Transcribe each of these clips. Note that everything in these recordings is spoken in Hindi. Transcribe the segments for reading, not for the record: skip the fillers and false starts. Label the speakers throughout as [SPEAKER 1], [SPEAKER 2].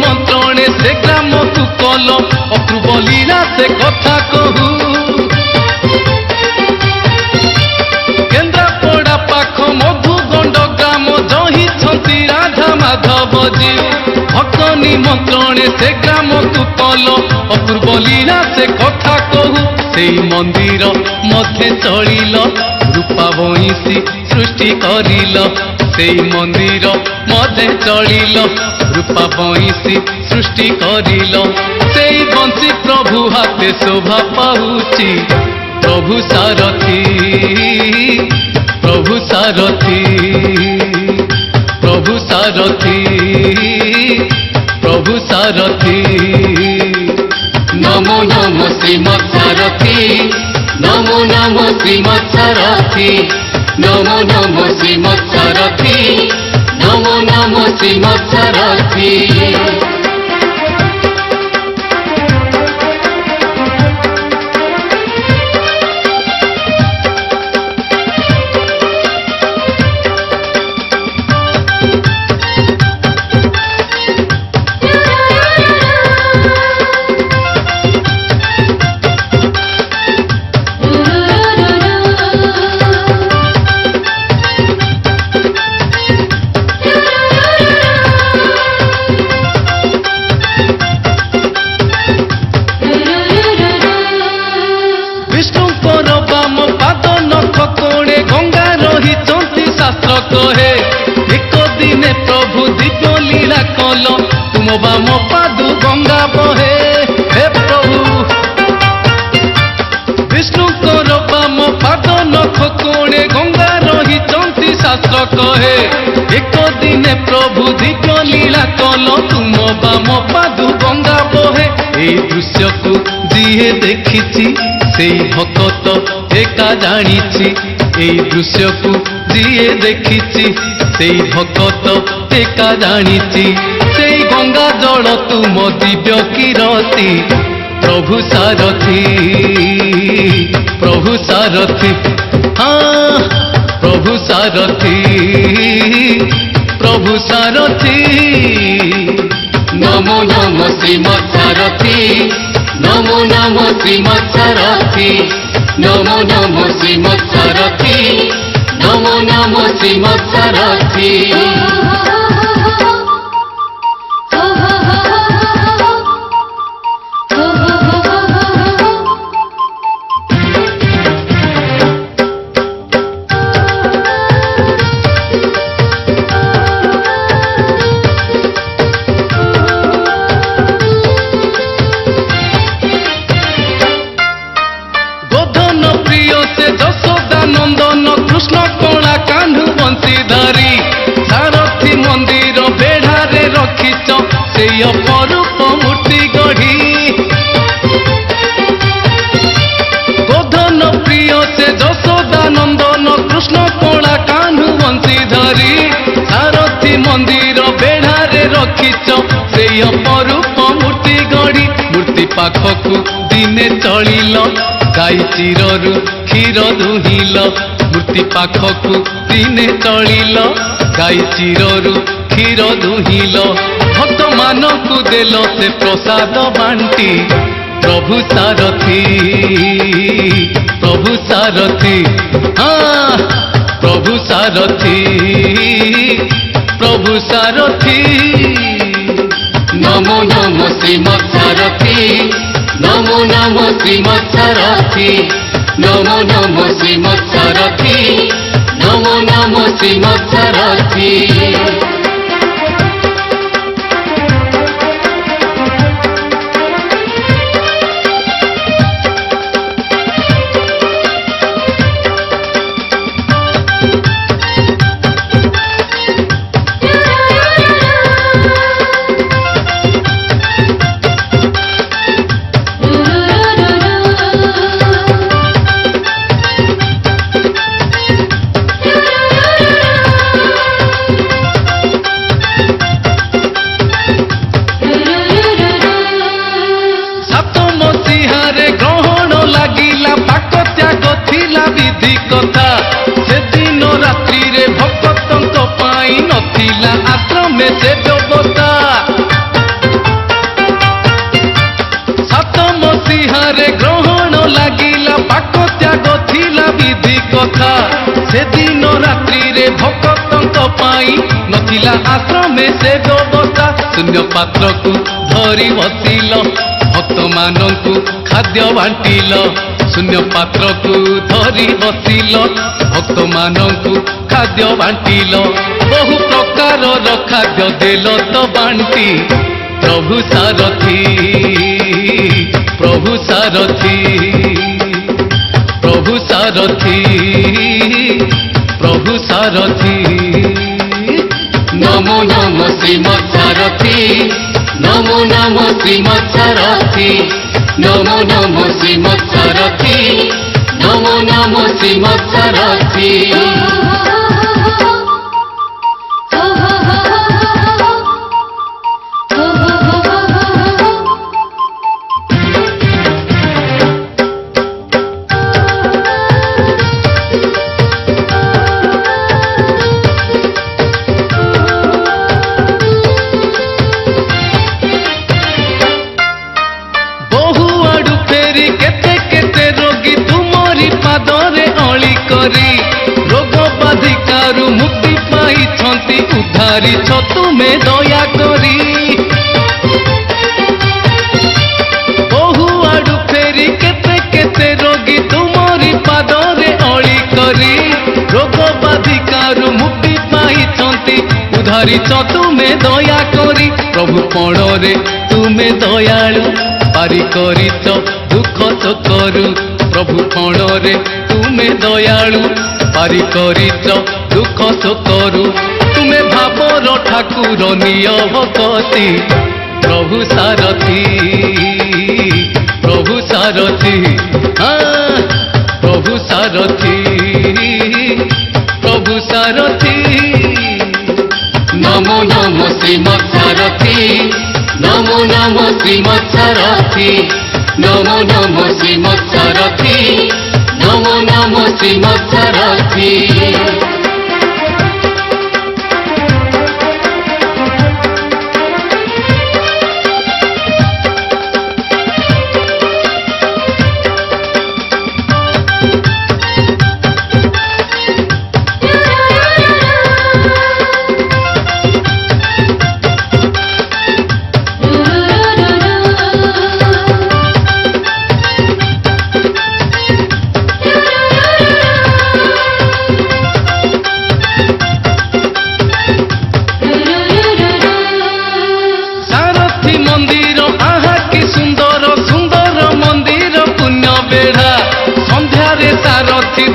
[SPEAKER 1] निमंत्रणे से ग्राम को कल अपूर्व लीला से कथा कहू केन्द्रापड़ा पाख मधुगंड ग्राम जही छंती राधा माधव जीव भक्त निमंत्रणे से ग्राम को कल अपूर्व लीला से कथा कहू से मंदिर मध्य चलिल रूपा बंशी सृष्टि करिल से मंदिर मध्य चलिल रूपा बंशी सृष्टि करिल से बंशी प्रभु हाथे शोभा पाउछि प्रभु सारथी प्रभु सारथी प्रभु सारथी प्रभु सारथी नमो नमो श्रीमत् सारथी नमो नमो श्रीमत् सारथी नमो नमो श्रीमत् सारथी नमो नमो श्रीमत् सारथी कहे एक दिने प्रभु दिव्य लीला कल तुम बाम पादु गंगा बहे हे प्रभु विष्णुकर बाम पाद नख कोणे गंगा रही चंती शास्त्र कहे एक दिने प्रभु दिव्य लीला कल तुम बाम पादु गंगा बहे ए दृश्य को जीए देखिछि से भक्त एका जानिछि ए दृश्य को जीए देखिछि से भक्त एका जानिछि से गंगा जल तुम दिव्य कीरति प्रभु सारथी हाँ प्रभु सारथी नमो नमो श्रीमत् सारथी नमो नमो श्रीमत् सारथी नमो नमो श्रीमत् सारथी नमो नमो श्रीमत् सारथी कृष्ण कोणा कान्हु बंशीधारी सारथी मंदिर बेढ़ारे रखिच से अपरूप मूर्ति गढ़ी गोधन प्रिय से जशोदानंदन कृष्ण कोणा कान्हु बंशीधारी सारथी मंदिर बेढ़ारे रखिच से अपरूप मूर्ति गढ़ी मूर्ति पाखकु दिने चलिल गाई चिररु क्षीर दुहिल मूर्ति पाखकु दिने चलिल गाई चिररु क्षीर दुहिल भक्त मानकु देल से प्रसाद बांटी प्रभु सारथी हाँ प्रभु सारथी नमो नमो श्रीमत् सारथी नमो नमो श्रीमत् सारथी नमो नमो श्रीमत् सारथी नमो नमो श्रीमत् सारथी सेदिन रात्रि रे भक्तंक पाई नथिला आश्रमे से व्यवस्था शून्य पात्र को धरी बसिल भक्त मानंकु खाद्य बांटिल शून्य पात्र को धरी बसिल भक्त मानंकु खाद्य बांटिल बहु प्रकार खाद्य देल तो बांटी प्रभु सारथी प्रभु सारथी प्रभु सारथी प्रभु सारथी नमो नमो श्रीमत् सारथी नमो नमो श्रीमत् सारथी नमो नमो श्रीमत् सारथी नमो नमो श्रीमत् सारथी रोग बाधिकारु मुक्ति पाई उद्धारी तुमे दया करी बहु आडु फेरी केते केते रोगी तुमरी पादरे अली करी रोग बाधिकारु मुक्ति पाई उद्धारी तुमे दया करी प्रभु पणरे तुमे दयालु पारी करी दुख तो करू प्रभु पणरे तुमे दयालु पारी करी दुख तो करू तुमे भावर ठाकुर निय भक्ति प्रभु सारथी प्रभु सारथी हाँ प्रभु सारथी प्रभु सारथी नमो नमो श्रीमत् सारथी नमो नमो श्रीमत् सारथी नमो नमो श्रीमत् सारथी नमो नमो श्रीमत् सारथी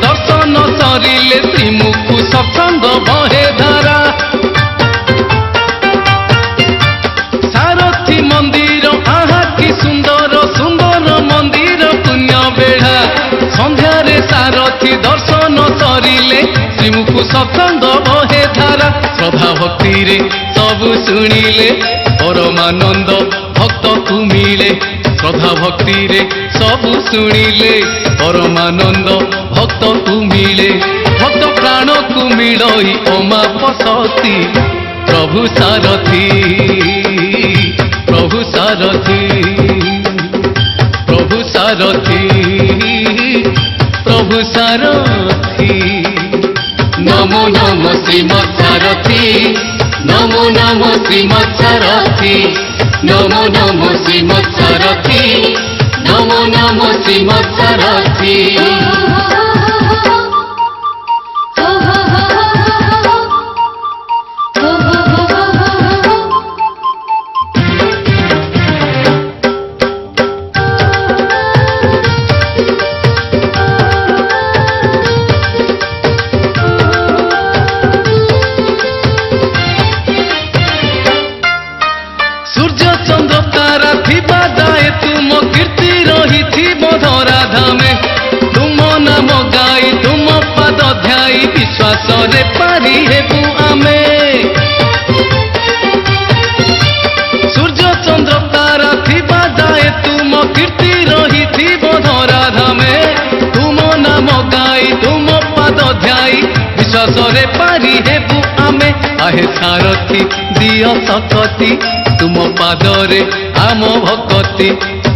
[SPEAKER 1] दर्शन सरिले श्रीमुखु सत्संग बहे धारा सारथी मंदिर आहा कि सुंदर सुंदर मंदिर पुण्य बेढ़ा संध्यारे सारथी दर्शन सरिले श्रीमुखु सत्संग बहे धारा श्रद्धा भक्ति रे सब शुणिले परमानंद भक्त को मिले श्रद्धा भक्ति रे सब शुणिले परमानंद भक्त को मिले भक्त प्राण को मिलई ओमापसती प्रभु सारथी प्रभु सारथी प्रभु सारथी प्रभु सारथी नमो नमो श्रीमत् सारथी नमो नमो श्रीमत् सारथी नमो नमो श्रीमत् सारथी नमो नमो श्रीमत् सारथी सूर्य चंद्र तारा थिबा जाए तुम कीर्ति रही थी धरा धामे तुम नाम गाई तुम पाद ध्याई विश्वास रे पारी हेबु आमे सूर्य चंद्र तारा थिबा जाए तुम कीर्ति रही थी धरा धामे तुम नाम गाई तुम पाद ध्याई विश्वास रे पारी हेबु आमे आहे सारथी दिय सकती तुम पादरे आम भक्ति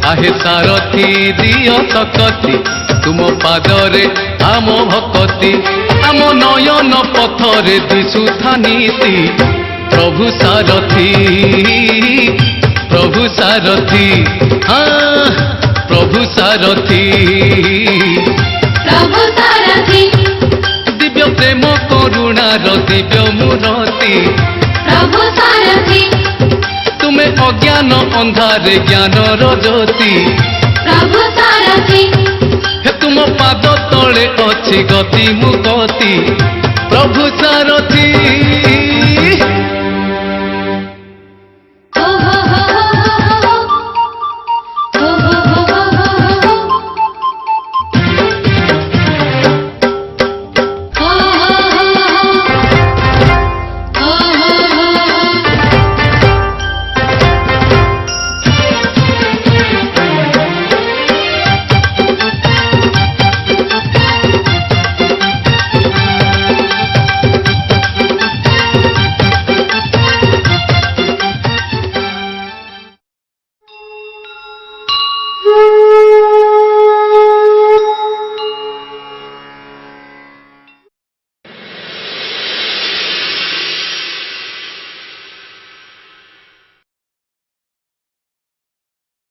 [SPEAKER 1] आहे सारथी दिय सकती तुम पादरे आम भक्ति आम नयन पथरे दिशुथा नीति प्रभु सारथी प्रभु सारथी हाँ प्रभु सारथी
[SPEAKER 2] प्रभु सारथी
[SPEAKER 1] दिव्य प्रेम करुणार दिव्य मूरति
[SPEAKER 2] प्रभु सारथी
[SPEAKER 1] तुम्हें अज्ञान अंधारे ज्ञान ज्योति
[SPEAKER 2] प्रभु सारथी
[SPEAKER 1] हे तुम पाद तले अच्छी गति मुगति प्रभु सारथी